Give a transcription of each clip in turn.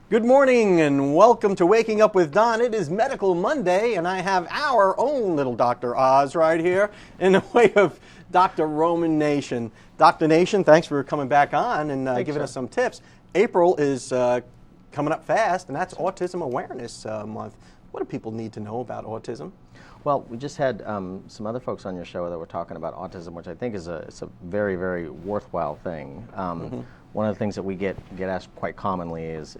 Good morning and welcome to Waking Up with Don. It is Medical Monday and I have our own little Dr. Oz right here in the way of Dr. Roman Nation. Dr. Nation, thanks for coming back on and giving us some tips. April is coming up fast and that's Autism Awareness Month. What do people need to know about autism? Well, we just had some other folks on your show that were talking about autism, which I think is a very, very worthwhile thing. One of the things that we get asked quite commonly is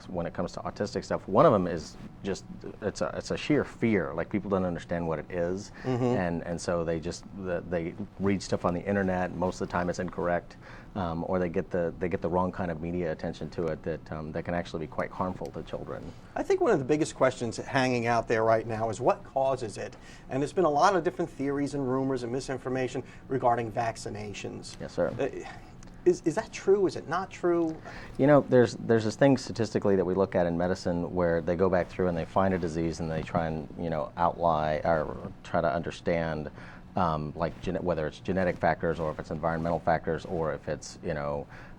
when it comes to autistic stuff. One of them is just it's a sheer fear. Like people don't understand what it is, and so they read stuff on the internet. Most of the time, it's incorrect, or they get the wrong kind of media attention to it that can actually be quite harmful to children. I think one of the biggest questions hanging out there right now is what causes it, and there's been a lot of different theories and rumors and misinformation regarding vaccinations. Yes, sir. Is that true? Is it not true? You know, there's this thing statistically that we look at in medicine where they go back through and they find a disease and they try and outlie or try to understand whether it's genetic factors or if it's environmental factors or if it's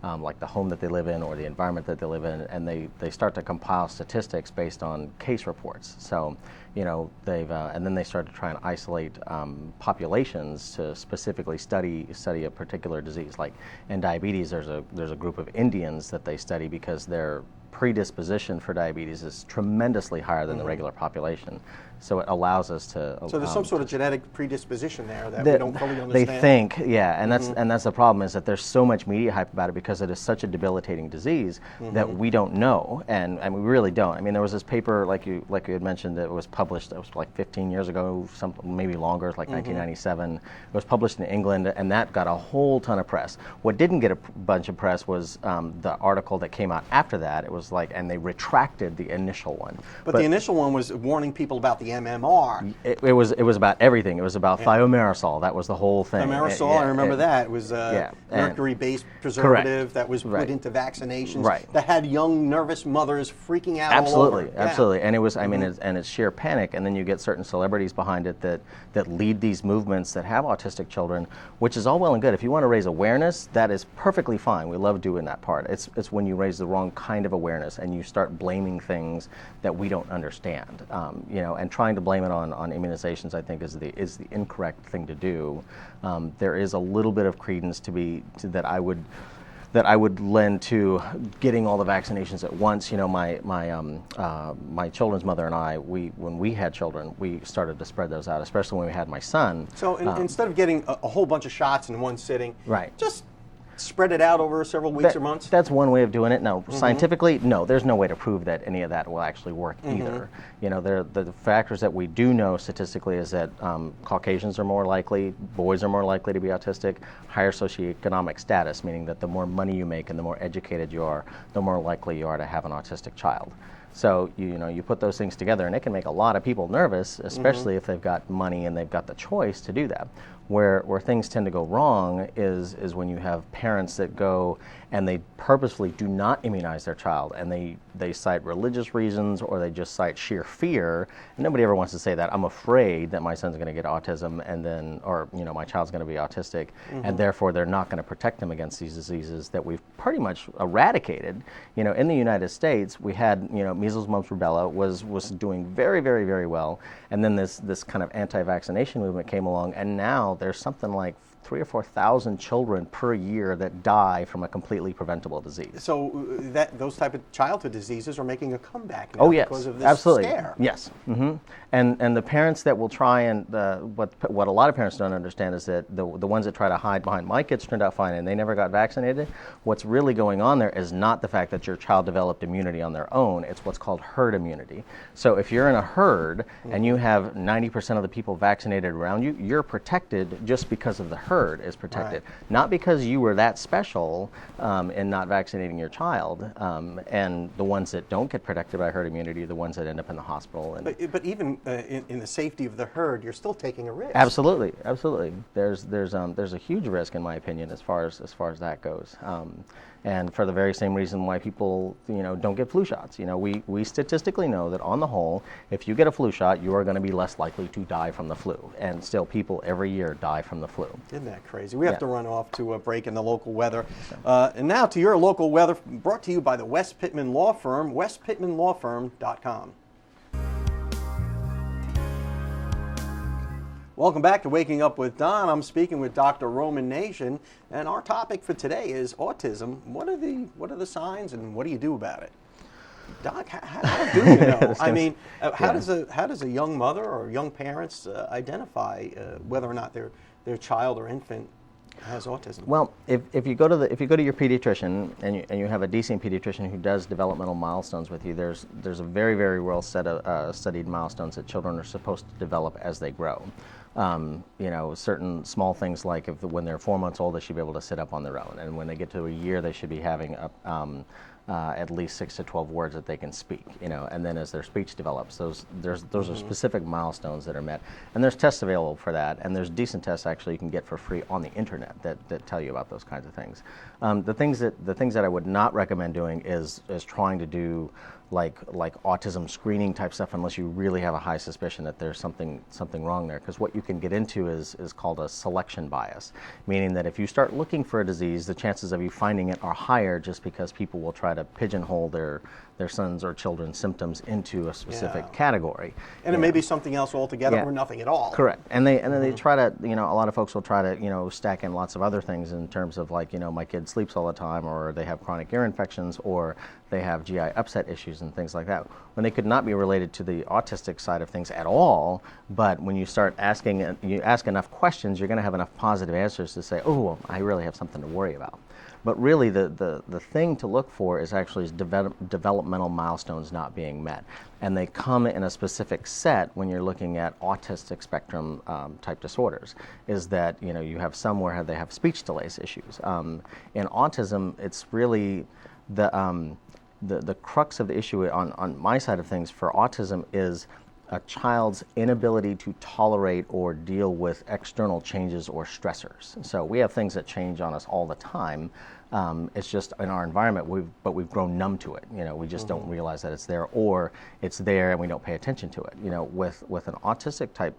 like the home that they live in or the environment that they live in, and they start to compile statistics based on case reports. So and then they start to try and isolate populations to specifically study a particular disease. Like in diabetes, there's a group of Indians that they study because their predisposition for diabetes is tremendously higher than the regular population. So it allows us to. So there's some sort of genetic predisposition there that we don't fully understand. They think, yeah, and that's the problem, is that there's so much media hype about it because it is such a debilitating disease that we don't know, and we really don't. I mean, there was this paper, like you had mentioned, that was published. It was like 15 years ago, maybe longer, like 1997. It was published in England, and that got a whole ton of press. What didn't get a bunch of press was the article that came out after that. It was and they retracted the initial one. But the initial one was warning people about the MMR. It was about everything. It was about thimerosal. That was the whole thing. Thimerosal, I remember that. It was a mercury-based preservative that was put into vaccinations that had young, nervous mothers freaking out all over. Absolutely. And it was, I mean, it's sheer panic. And then you get certain celebrities behind it that lead these movements that have autistic children, which is all well and good. If you want to raise awareness, that is perfectly fine. We love doing that part. It's when you raise the wrong kind of awareness and you start blaming things that we don't understand, and trying to blame it on immunizations, I think is the incorrect thing to do. There is a little bit of credence that I would lend to getting all the vaccinations at once. My children's mother and I, when we had children, we started to spread those out, especially when we had my son. So instead of getting a whole bunch of shots in one sitting, just spread it out over several weeks or months? That's one way of doing it. Now, scientifically, no, there's no way to prove that any of that will actually work either. The factors that we do know statistically is that Caucasians are more likely, boys are more likely to be autistic, higher socioeconomic status, meaning that the more money you make and the more educated you are, the more likely you are to have an autistic child. So you put those things together, and it can make a lot of people nervous, especially if they've got money and they've got the choice to do that. Where things tend to go wrong is when you have parents that go and they purposefully do not immunize their child, and they cite religious reasons or they just cite sheer fear. And nobody ever wants to say that I'm afraid that my son's going to get autism, or my child's going to be autistic, and therefore they're not going to protect them against these diseases that we've pretty much eradicated. In the United States, we had measles, mumps, rubella was doing very, very, very well, and then this kind of anti-vaccination movement came along, and now there's something like 3,000 or 4,000 children per year that die from a completely preventable disease. So those type of childhood diseases are making a comeback now because of this scare. Yes. And the parents that will try and what a lot of parents don't understand is that the ones that try to hide behind my kids turned out fine and they never got vaccinated. What's really going on there is not the fact that your child developed immunity on their own. It's what's called herd immunity. So if you're in a herd and you have 90% of the people vaccinated around you, you're protected just because of the herd is protected, not because you were that special in not vaccinating your child. And the ones that don't get protected by herd immunity are the ones that end up in the hospital. But even in the safety of the herd, you're still taking a risk. Absolutely. There's a huge risk, in my opinion, as far as that goes. And for the very same reason why people, don't get flu shots. We statistically know that on the whole, if you get a flu shot, you are going to be less likely to die from the flu. And still, people every year die from the flu. Isn't that crazy? We have to run off to a break in the local weather. And now to your local weather, brought to you by the West Pittman Law Firm, westpittmanlawfirm.com. Welcome back to Waking Up with Don. I'm speaking with Dr. Roman Nation, and our topic for today is autism. What are the signs, and what do you do about it? Doc, how do you know? I mean, how does a young mother or young parents identify whether or not their child or infant has autism? Well, if you go to your pediatrician and you have a decent pediatrician who does developmental milestones with you, there's a very, very well studied milestones that children are supposed to develop as they grow. Certain small things like when they're 4 months old, they should be able to sit up on their own, and when they get to a year, they should be having at least 6 to 12 words that they can speak. And then as their speech develops, those are specific milestones that are met, and there's tests available for that, and there's decent tests actually you can get for free on the internet that tell you about those kinds of things. The things that I would not recommend doing is trying to do like autism screening type stuff unless you really have a high suspicion that there's something wrong there, because what you can get into is called a selection bias, meaning that if you start looking for a disease, the chances of you finding it are higher just because people will try to pigeonhole their sons or children's symptoms into a specific category. And it may be something else altogether or nothing at all. Correct. And then they try to, a lot of folks will try to, stack in lots of other things in terms of like, my kid sleeps all the time, or they have chronic ear infections, or they have GI upset issues and things like that, when they could not be related to the autistic side of things at all. But when you start you ask enough questions, you're going to have enough positive answers to say, oh, well, I really have something to worry about. But really, the thing to look for is actually developmental milestones not being met. And they come in a specific set when you're looking at autistic spectrum type disorders, is that, you have some where they have speech delays issues. In autism, it's really the crux of the issue on my side of things for autism is a child's inability to tolerate or deal with external changes or stressors. So we have things that change on us all the time. It's just in our environment, we've grown numb to it. We just don't realize that it's there, or it's there and we don't pay attention to it. With an autistic type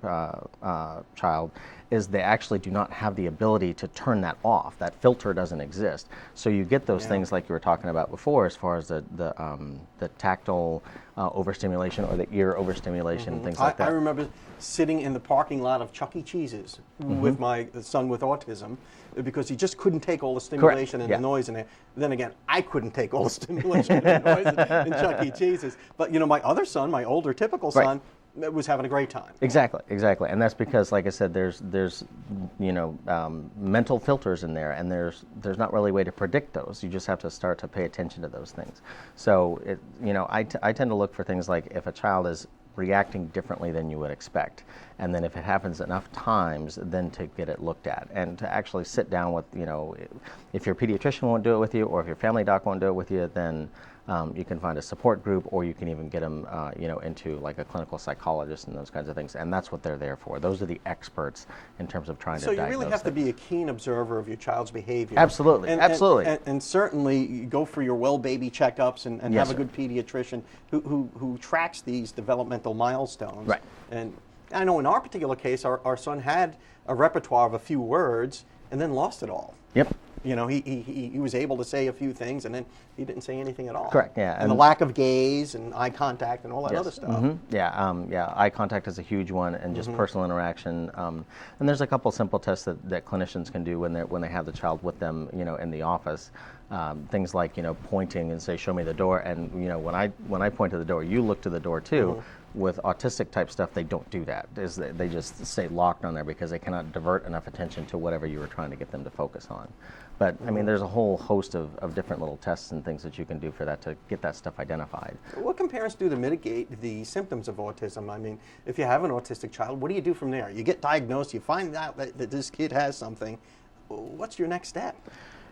child, is they actually do not have the ability to turn that off. That filter doesn't exist. So you get those things like you were talking about before, as far as the tactile overstimulation or the ear overstimulation, things like that. I remember sitting in the parking lot of Chuck E. Cheese's with my son with autism, because he just couldn't take all the stimulation and the noise in there. Then again, I couldn't take all the stimulation and the noise in Chuck E. Cheese's. But my other son, my older typical son, was having a great time. Exactly, and that's because, like I said, there's mental filters in there, and there's not really a way to predict those. You just have to start to pay attention to those things. So I tend to look for things like if a child is reacting differently than you would expect, and then if it happens enough times, then to get it looked at and to actually sit down with, if your pediatrician won't do it with you, or if your family doc won't do it with you, then you can find a support group, or you can even get them, into like a clinical psychologist and those kinds of things. And that's what they're there for. Those are the experts in terms of trying to diagnose. So you really have to be a keen observer of your child's behavior. Absolutely, absolutely. And certainly go for your well baby checkups and Yes, have a good pediatrician who tracks these developmental milestones. Right. And I know in our particular case, our son had a repertoire of a few words and then lost it all. Yep. He was able to say a few things, and then he didn't say anything at all. Correct, yeah. And the lack of gaze and eye contact and all that other stuff. Yeah, eye contact is a huge one, and just personal interaction. And there's a couple simple tests that clinicians can do when they have the child with them, in the office. Things like, pointing and say, "Show me the door." And when I point to the door, you look to the door too. With autistic type stuff, they don't do that. They just stay locked on there because they cannot divert enough attention to whatever you were trying to get them to focus on. But I mean, there's a whole host of different little tests and things that you can do for that to get that stuff identified. What can parents do to mitigate the symptoms of autism? I mean, if you have an autistic child, what do you do from there? You get diagnosed, you find out that this kid has something. What's your next step?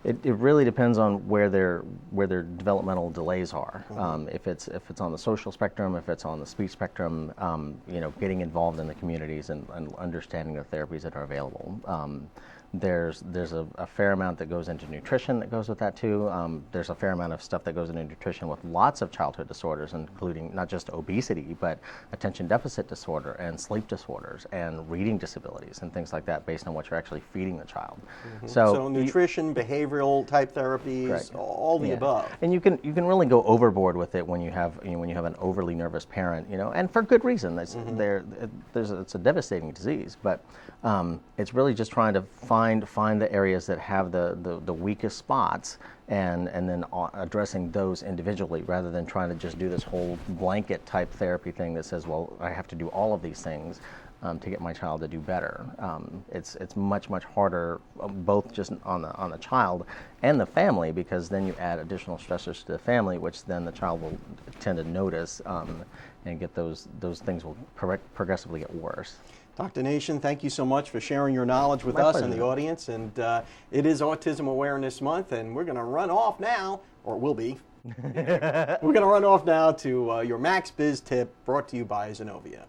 It really depends on where their developmental delays are. If it's on the social spectrum, if it's on the speech spectrum, getting involved in the communities and understanding the therapies that are available. There's a fair amount that goes into nutrition that goes with that too. There's a fair amount of stuff that goes into nutrition with lots of childhood disorders, including not just obesity, but attention deficit disorder and sleep disorders and reading disabilities and things like that based on what you're actually feeding the child. So nutrition, behavioral type therapies, Correct. all the above. And you can really go overboard with it when you have an overly nervous parent, and for good reason. It's a devastating disease, but it's really just trying to find the areas that have the weakest spots and then addressing those individually rather than trying to just do this whole blanket type therapy thing that says, well, I have to do all of these things to get my child to do better. It's much harder, both just on the child and the family, because then you add additional stressors to the family, which then the child will tend to notice and get those things will progressively get worse. Dr. Nation, thank you so much for sharing your knowledge with us and the audience. And it is Autism Awareness Month, and we're going to run off now, or will be. We're going to run off now to your Max Biz tip, brought to you by Zenobia.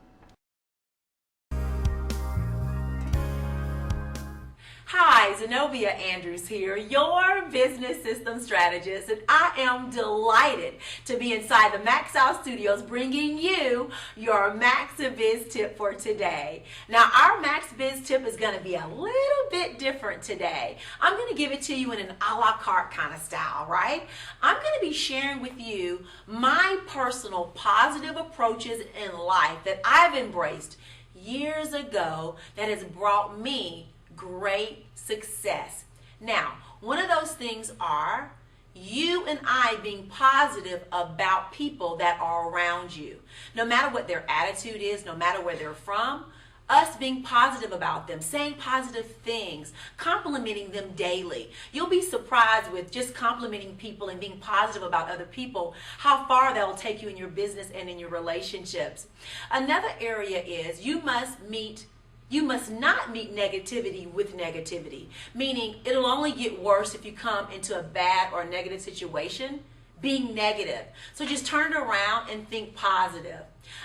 Hi, Zenobia Andrews here, your business system strategist, and I am delighted to be inside the Max Out Studios bringing you your Max Biz tip for today. Now, our Max Biz tip is going to be a little bit different today. I'm going to give it to you in an a la carte kind of style, right? I'm going to be sharing with you my personal positive approaches in life that I've embraced years ago that has brought me great success. Now, one of those things are you and I being positive about people that are around you. No matter what their attitude is, no matter where they're from, us being positive about them, saying positive things, complimenting them daily. You'll be surprised with just complimenting people and being positive about other people, how far that'll take you in your business and in your relationships. Another area is you must not meet negativity with negativity, meaning it'll only get worse if you come into a bad or negative situation being negative. So just turn it around and think positive.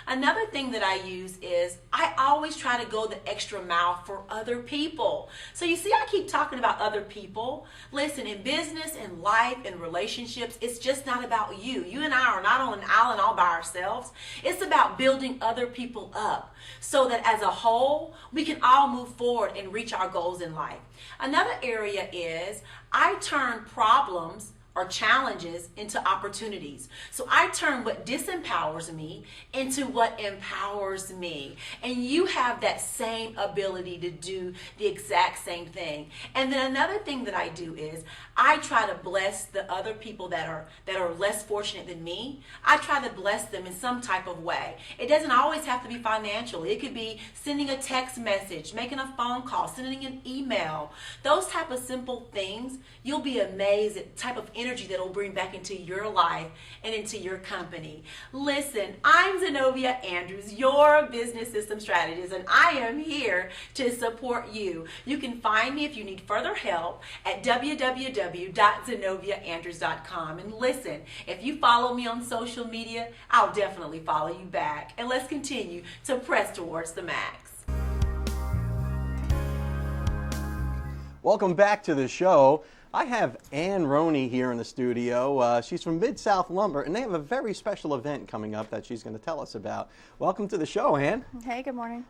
Another thing that I use is I always try to go the extra mile for other people. So you see, I keep talking about other people. Listen, in business, in life, in relationships, it's just not about you. You and I are not on an island all by ourselves. It's about building other people up so that as a whole, we can all move forward and reach our goals in life. Another area is I turn problems or challenges into opportunities. So I turn what disempowers me into what empowers me. And you have that same ability to do the exact same thing. And then another thing that I do is I try to bless the other people that are less fortunate than me. I try to bless them in some type of way. It doesn't always have to be financial. It could be sending a text message, making a phone call, sending an email. Those type of simple things, you'll be amazed at the type of energy that will bring back into your life and into your company. Listen, I'm Zenobia Andrews, your business system strategist, and I am here to support you. You can find me if you need further help at www.zenobiaandrews.com. And listen, if you follow me on social media, I'll definitely follow you back. And let's continue to press towards the max. Welcome back to the show. I have Ann Roney here in the studio. She's from Mid-South Lumber, and they have a very special event coming up that she's going to tell us about. Welcome to the show, Ann. Hey, good morning.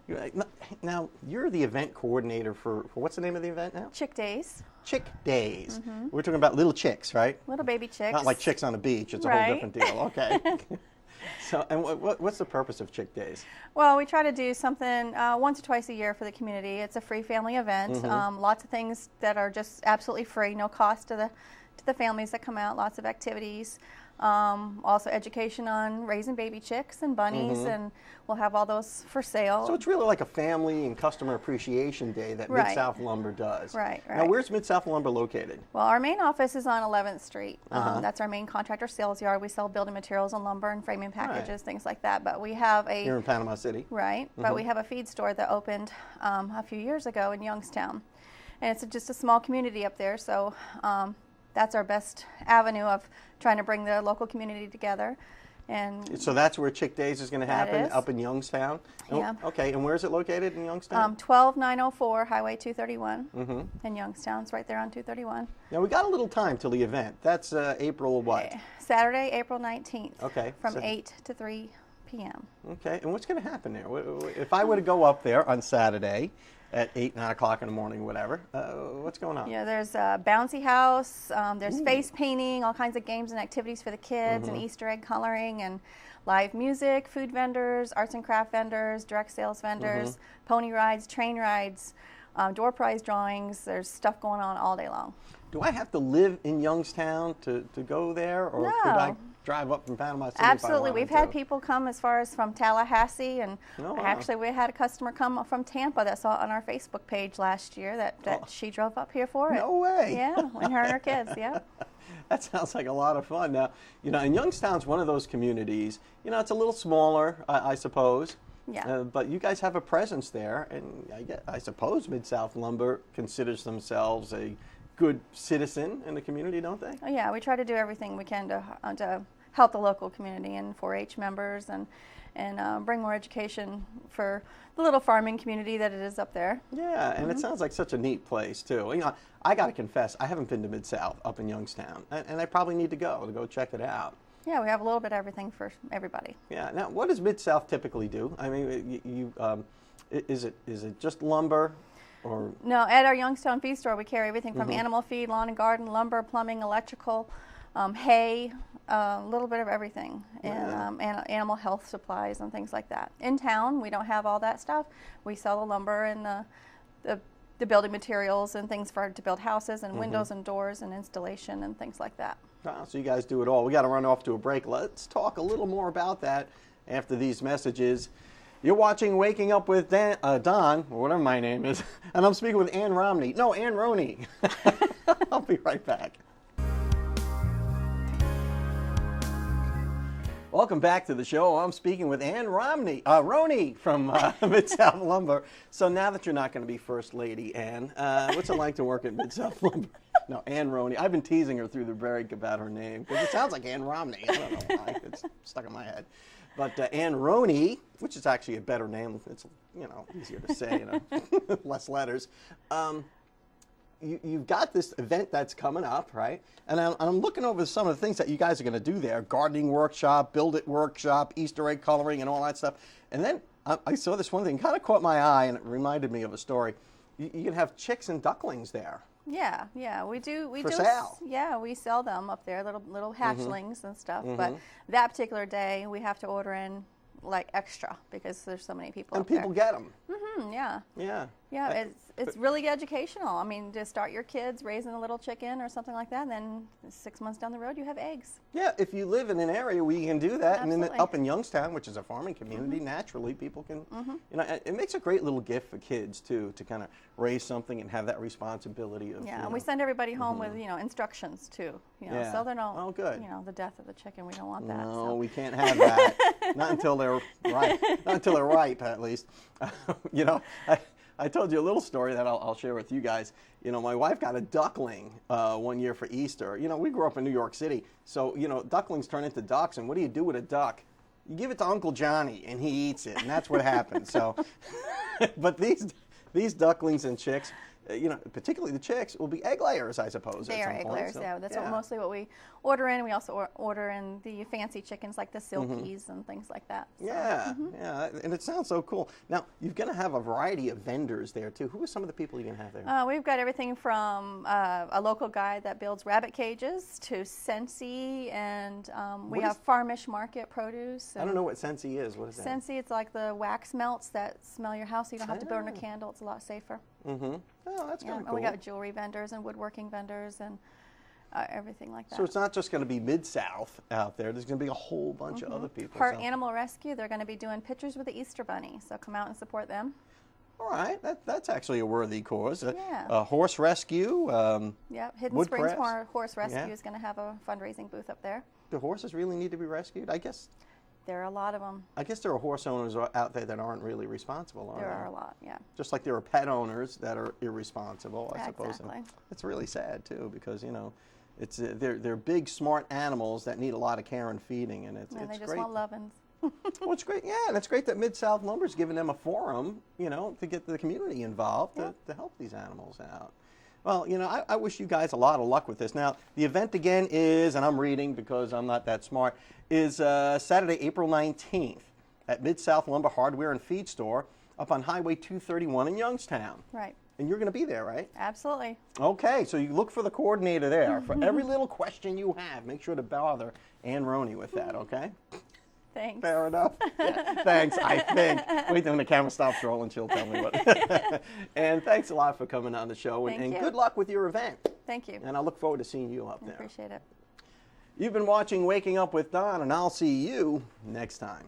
Now, you're the event coordinator for what's the name of the event now? Chick Days. Chick Days. Mm-hmm. We're talking about little chicks, right? Little baby chicks. Not like chicks on the beach. It's a whole different deal. Okay. So, and what's the purpose of Chick Days? Well, we try to do something once or twice a year for the community. It's a free family event. Mm-hmm. Lots of things that are just absolutely free, no cost to the families that come out. Lots of activities. Also education on raising baby chicks and bunnies, mm-hmm. and we'll have all those for sale. So it's really like a family and customer appreciation day that Mid-South Lumber does. Right. Now, where's Mid-South Lumber located? Well, our main office is on 11th Street. That's our main contractor sales yard. We sell building materials and lumber and framing packages, things like that. But we have a... Here in Panama City. Right. Mm-hmm. But we have a feed store that opened a few years ago in Youngstown. And it's just a small community up there, so... that's our best avenue of trying to bring the local community together. And So that's where Chick Days is going to That happen, is. up in Youngstown? Oh, Yeah. Okay, and where is it located in Youngstown? 12904 Highway 231 in Youngstown. It's right there on 231. Now, we got a little time till the event. That's April what? Saturday, April 19th. Okay, From so- 8 to 3 p.m. Okay, and what's going to happen there? If I were to go up there on Saturday at 8, 9 o'clock in the morning, whatever, what's going on? Yeah, there's a bouncy house, there's face painting, all kinds of games and activities for the kids, and Easter egg coloring, and live music, food vendors, arts and craft vendors, direct sales vendors, pony rides, train rides, door prize drawings. There's stuff going on all day long. Do I have to live in Youngstown to go there, or could I No. drive up from Panama City? Absolutely. If I We've wanted had to? people come as far as from Tallahassee, and Oh, wow. actually we had a customer come from Tampa that saw it on our Facebook page last year that she drove up here for it. No way. Yeah, and her and her kids, yeah. That sounds like a lot of fun. Now, and Youngstown's one of those communities, it's a little smaller, I suppose. Yeah. But you guys have a presence there, and I suppose Mid-South Lumber considers themselves a good citizen in the community, don't they? Oh, yeah, we try to do everything we can to help the local community and 4-H members and bring more education for the little farming community that it is up there. Yeah, and it sounds like such a neat place, too. I got to confess, I haven't been to Mid-South up in Youngstown, and I probably need to go check it out. Yeah, we have a little bit of everything for everybody. Yeah. Now, what does Mid-South typically do? I mean, is it just lumber, or? No, at our Youngstown feed store, we carry everything from animal feed, lawn and garden, lumber, plumbing, electrical, hay, a little bit of everything, and animal health supplies and things like that. In town, we don't have all that stuff. We sell the lumber and the building materials and things to build houses and windows and doors and installation and things like that. Oh, so you guys do it all. We got to run off to a break. Let's talk a little more about that after these messages. You're watching Waking Up with Don, or whatever my name is, and I'm speaking with Ann Romney. No, Ann Roney. I'll be right back. Welcome back to the show. I'm speaking with Ann Roney from Mid-South Lumber. So now that you're not going to be First Lady, Ann, what's it like to work at Mid-South Lumber? No, Ann Roney. I've been teasing her through the break about her name because it sounds like Ann Romney. I don't know why. It's stuck in my head. But Ann Roney, which is actually a better name. It's easier to say, less letters. You've got this event that's coming up, right? And I'm looking over some of the things that you guys are going to do there: gardening workshop, build it workshop, Easter egg coloring, and all that stuff. And then I saw this one thing, kind of caught my eye, and it reminded me of a story. You can have chicks and ducklings there. Yeah, we do. For sale. Yeah, we sell them up there, little hatchlings and stuff. But that particular day, we have to order in like extra because there's so many people. And up people there. get them. Yeah. Yeah. It's really educational. I mean, to start your kids raising a little chicken or something like that, and then 6 months down the road, you have eggs. Yeah, if you live in an area where you can do that, Absolutely. and then up in Youngstown, which is a farming community, naturally people can, it makes a great little gift for kids too, to kind of raise something and have that responsibility of. Yeah, and we send everybody home with instructions too. Yeah. So they don't. Oh, good. The death of the chicken. We don't want that. No, so. we can't have that. Not until they're right. Not until they're ripe, at least. I told you a little story that I'll share with you guys. My wife got a duckling one year for Easter. We grew up in New York City, so ducklings turn into ducks. And what do you do with a duck? You give it to Uncle Johnny, and he eats it, and that's what happens. So, but these ducklings and chicks, particularly the chicks, will be egg layers, I suppose. They at are some egg point. layers. So, Yeah, that's mostly what we order in. We also order in the fancy chickens like the silkies and things like that. So. Yeah, and it sounds so cool. Now, you're going to have a variety of vendors there, too. Who are some of the people you're going to have there? We've got everything from a local guy that builds rabbit cages to Scentsy, and we have Farmish Market produce. I don't know what Scentsy is. What is that? Scentsy, it's like the wax melts that smell your house, so you don't have to burn a candle. It's a lot safer. Oh, that's kind of cool. And we got jewelry vendors and woodworking vendors and everything like that. So it's not just going to be Mid-South out there. There's going to be a whole bunch of other people. Part Animal Rescue, they're going to be doing pictures with the Easter Bunny, so come out and support them. All right, that's actually a worthy cause. Yeah. Horse rescue. Hidden wood Springs crafts. Horse Rescue is going to have a fundraising booth up there. Do horses really need to be rescued? I guess There are a lot of them. I guess there are horse owners out there that aren't really responsible, are There there? are a lot, yeah. Just like there are pet owners that are irresponsible, I suppose. Exactly. And it's really sad, too, because, they're big, smart animals that need a lot of care and feeding, and it's And they just great. want lovin's. Well, it's great. Yeah, and it's great that Mid-South Lumber's giving them a forum, to get the community involved to help these animals out. Well, I wish you guys a lot of luck with this. Now, the event again is, and I'm reading because I'm not that smart, is Saturday, April 19th at Mid-South Lumber Hardware and Feed Store up on Highway 231 in Youngstown. Right. And you're going to be there, right? Absolutely. Okay, so you look for the coordinator there. For every little question you have, make sure to bother Ann Roney with that, okay? Thanks. Fair enough. Yeah, thanks, I think. Wait till the camera stops rolling, she'll tell me what. And thanks a lot for coming on the show. Thank And you. good luck with your event. Thank you. And I look forward to seeing you up I there. appreciate it. You've been watching Waking Up with Don, and I'll see you next time.